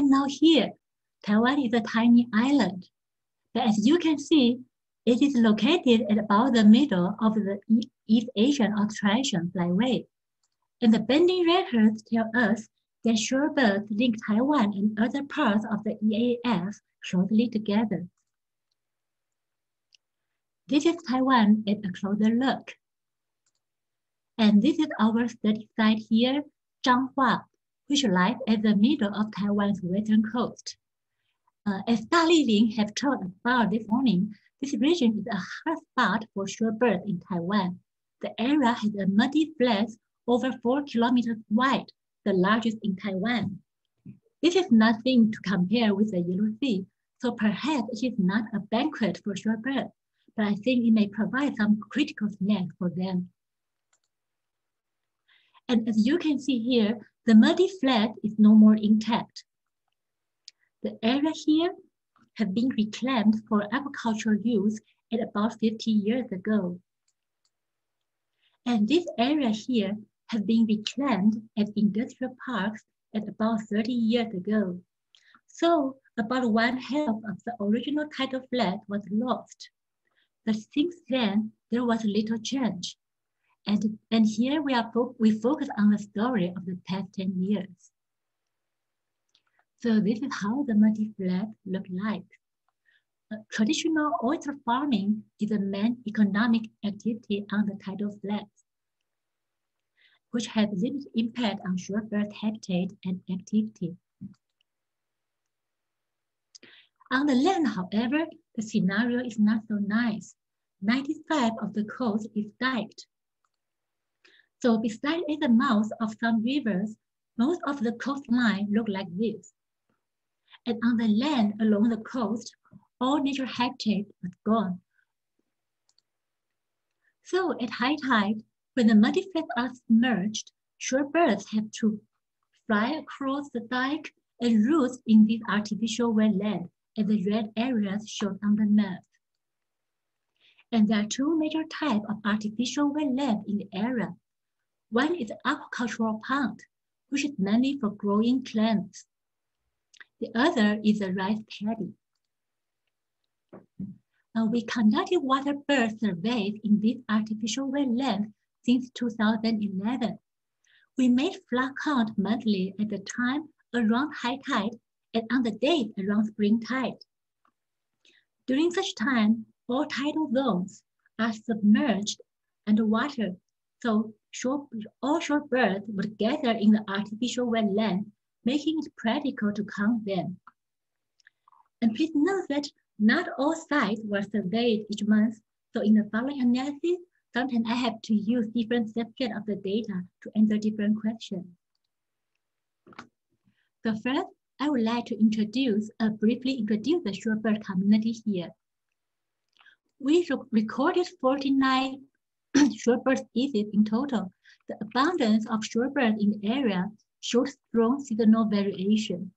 I'm now here. Taiwan is a tiny island, but as you can see, it is located at about the middle of the East Asian-Australasian Flyway. And the bending records tell us that shorebirds link Taiwan and other parts of the EAAF closely together. This is Taiwan at a closer look. And this is our study site here, Zhanghua, which lies at the middle of Taiwan's western coast. As Da Liling have talked about this morning, this region is a hot spot for shorebirds in Taiwan. The area has a muddy flat over 4 kilometers wide, the largest in Taiwan. This is nothing to compare with the Yellow Sea, so perhaps it is not a banquet for shorebirds, but I think it may provide some critical snacks for them. And as you can see here, the muddy flat is no more intact. The area here has been reclaimed for agricultural use at about 50 years ago. And this area here has been reclaimed as industrial parks at about 30 years ago. So about 1/2 of the original tidal flat was lost. But since then, there was little change. And here we focus on the story of the past 10 years. So this is how the muddy flat looked like. Traditional oyster farming is the main economic activity on the tidal flats, which has limited impact on shorebird habitat and activity. On the land, however, the scenario is not so nice. 95% of the coast is diked. So besides at the mouth of some rivers, most of the coastline look like this. And on the land along the coast, all natural habitat was gone. So at high tide, when the muddy flats are submerged, shorebirds have to fly across the dike and roost in this artificial wetland, as the red areas shown on the map. And there are two major types of artificial wetland in the area. One is the aquacultural pond, which is mainly for growing clams. The other is the rice paddy. We conducted water bird surveys in this artificial wetland since 2011. We made flock count monthly at the time around high tide and on the day around spring tide. During such time, all tidal zones are submerged underwater, so all shorebirds would gather in the artificial wetland, making it practical to count them. And please note that not all sites were surveyed each month, so in the following analysis, sometimes I have to use different subsets of the data to answer different questions. So first, I would like to briefly introduce the shorebird community here. We recorded 49 shorebird species in total. The abundance of shorebirds in the area showed strong seasonal variation.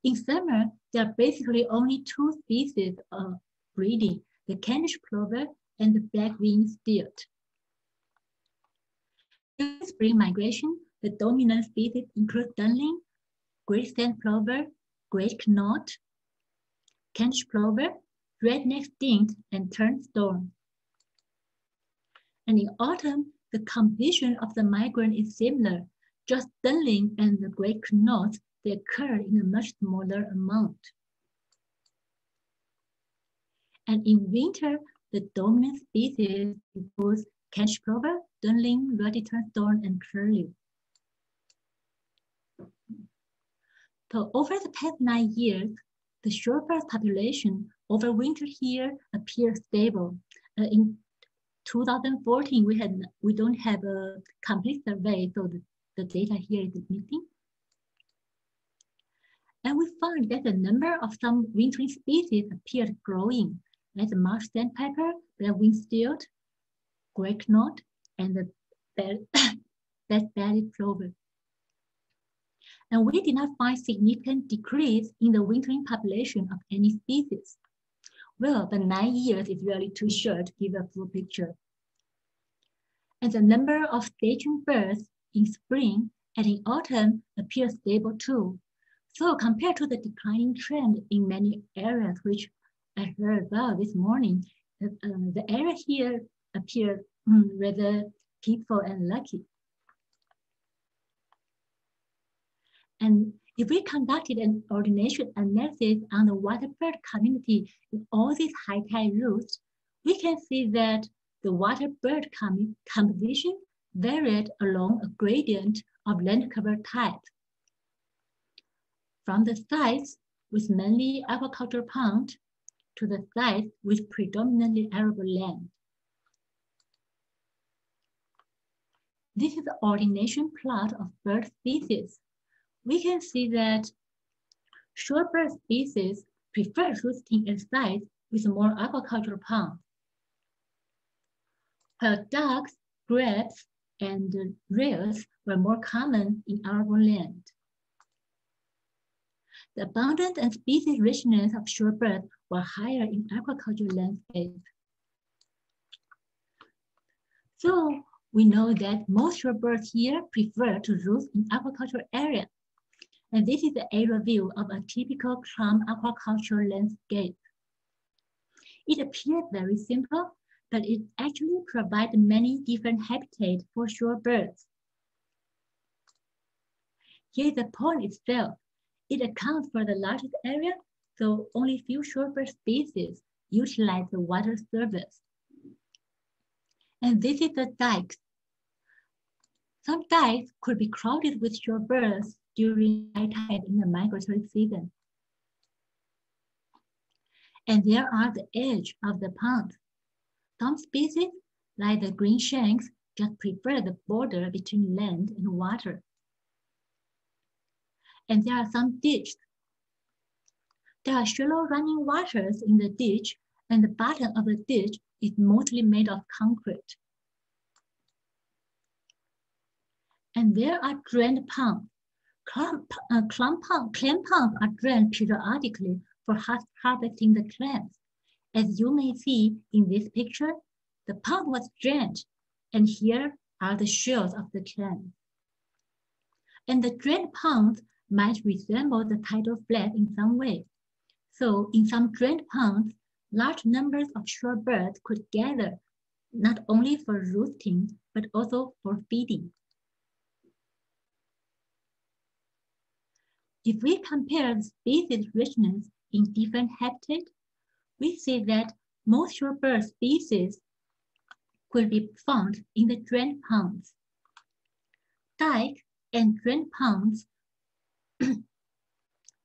In summer, there are basically only 2 species of breeding, the Kentish plover and the black-winged stilt. During spring migration, the dominant species include dunlin, great sand plover, great knot, Kentish plover, redneck stink, and turnstone. And in autumn, the composition of the migrant is similar, just dunlin and the great knot, they occur in a much smaller amount. And in winter, the dominant species includes Kentish plover, dunlin, ruddy turnstone, and curlew. So over the past 9 years, the shorebird population over winter here appears stable. In 2014, we don't have a complete survey, so the data here is missing. And we found that the number of some wintering species appeared growing, like the marsh sandpiper, black-winged stilt, great knot, and the bed-bellied plover. And we did not find significant decrease in the wintering population of any species. Well, the 9 years is really too short to give a full picture. And the number of staging birds in spring and in autumn appear stable too. So compared to the declining trend in many areas, which I heard about this morning, the area here appeared rather peaceful and lucky. And if we conducted an ordination analysis on the waterbird community in all these high tide routes, we can see that the waterbird composition varied along a gradient of land cover type. From the sites with mainly aquaculture pond to the sites with predominantly arable land. This is the ordination plot of bird species. We can see that shorebird species prefer roosting at sites with more aquaculture ponds, while ducks, grebes, and rails were more common in arable land. The abundance and species richness of shorebirds were higher in aquaculture landscape. So we know that most shorebirds here prefer to roost in aquaculture area. And this is the aerial view of a typical clam aquaculture landscape. It appears very simple, but it actually provides many different habitats for shorebirds. Here is the pond itself. It accounts for the largest area, so only few shorebird species utilize the water service. And this is the dikes. Some dikes could be crowded with shorebirds during high tide in the migratory season. And there are the edge of the pond. Some species, like the green shanks, just prefer the border between land and water. And there are some ditches. There are shallow running waters in the ditch, and the bottom of the ditch is mostly made of concrete. And there are drained ponds. Clam ponds are drained periodically for harvesting the clams. As you may see in this picture, the pond was drained, and here are the shells of the clam. And the drained ponds might resemble the tidal flats in some way. So in some drained ponds, large numbers of shorebirds could gather, not only for roosting, but also for feeding. If we compare the species richness in different habitats, we see that most shorebird species could be found in the drained ponds. Dike and drained ponds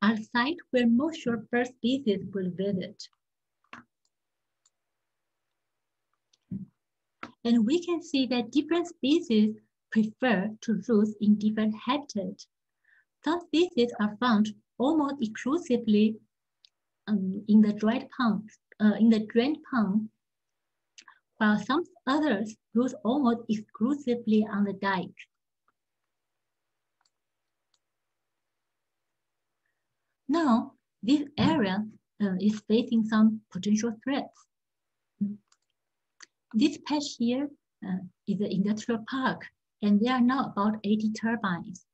are sites where most shorebird species will visit. And we can see that different species prefer to roost in different habitats. Some species are found almost exclusively in the drained pond, while some others roost almost exclusively on the dike. Now, this area is facing some potential threats. This patch here is the industrial park, and there are now about 80 turbines.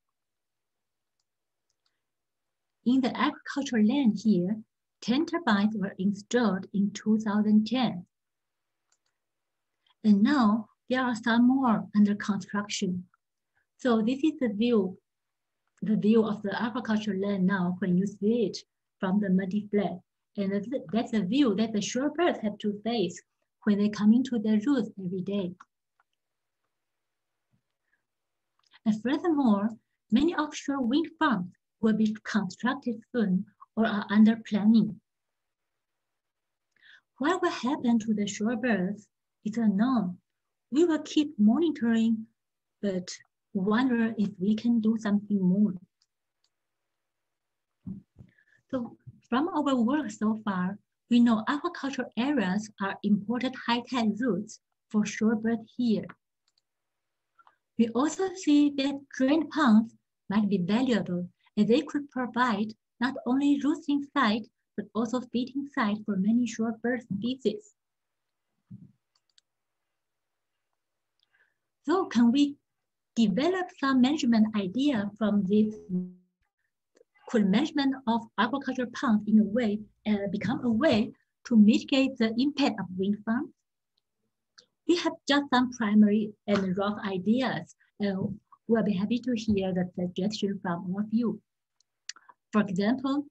In the agricultural land here, 10 turbines were installed in 2010. And now there are some more under construction. So this is the view of the agricultural land now when you see it from the muddy flat. And that's a view that the shorebirds have to face when they come into their roost every day. And furthermore, many offshore wind farms will be constructed soon or are under planning. What will happen to the shorebirds is unknown. We will keep monitoring, but wonder if we can do something more. So from our work so far, we know aquaculture areas are important high-tide routes for shorebird here. We also see that drained ponds might be valuable, as they could provide not only roosting site, but also feeding site for many shorebird species. So can we develop some management idea from this. Could management of aquaculture ponds in a way become a way to mitigate the impact of wind farms? We have just some primary and rough ideas. We'll be happy to hear the suggestion from all of you. For example,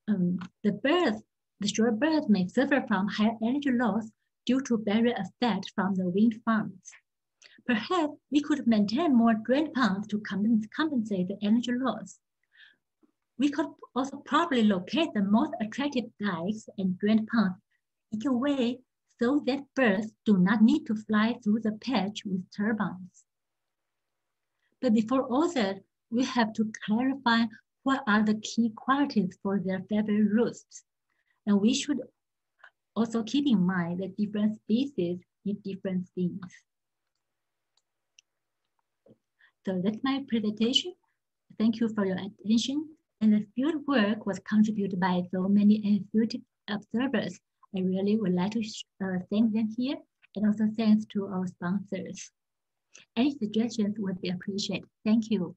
the shorebirds may suffer from higher energy loss due to barrier effect from the wind farms. Perhaps we could maintain more drain ponds to compensate the energy loss. We could also probably locate the most attractive dikes and drain ponds in a way so that birds do not need to fly through the patch with turbines. But before all that, we have to clarify what are the key qualities for their favorite roosts. And we should also keep in mind that different species need different things. So that's my presentation. Thank you for your attention. And the field work was contributed by so many enthusiastic observers. I really would like to thank them here, and also thanks to our sponsors. Any suggestions would be appreciated. Thank you.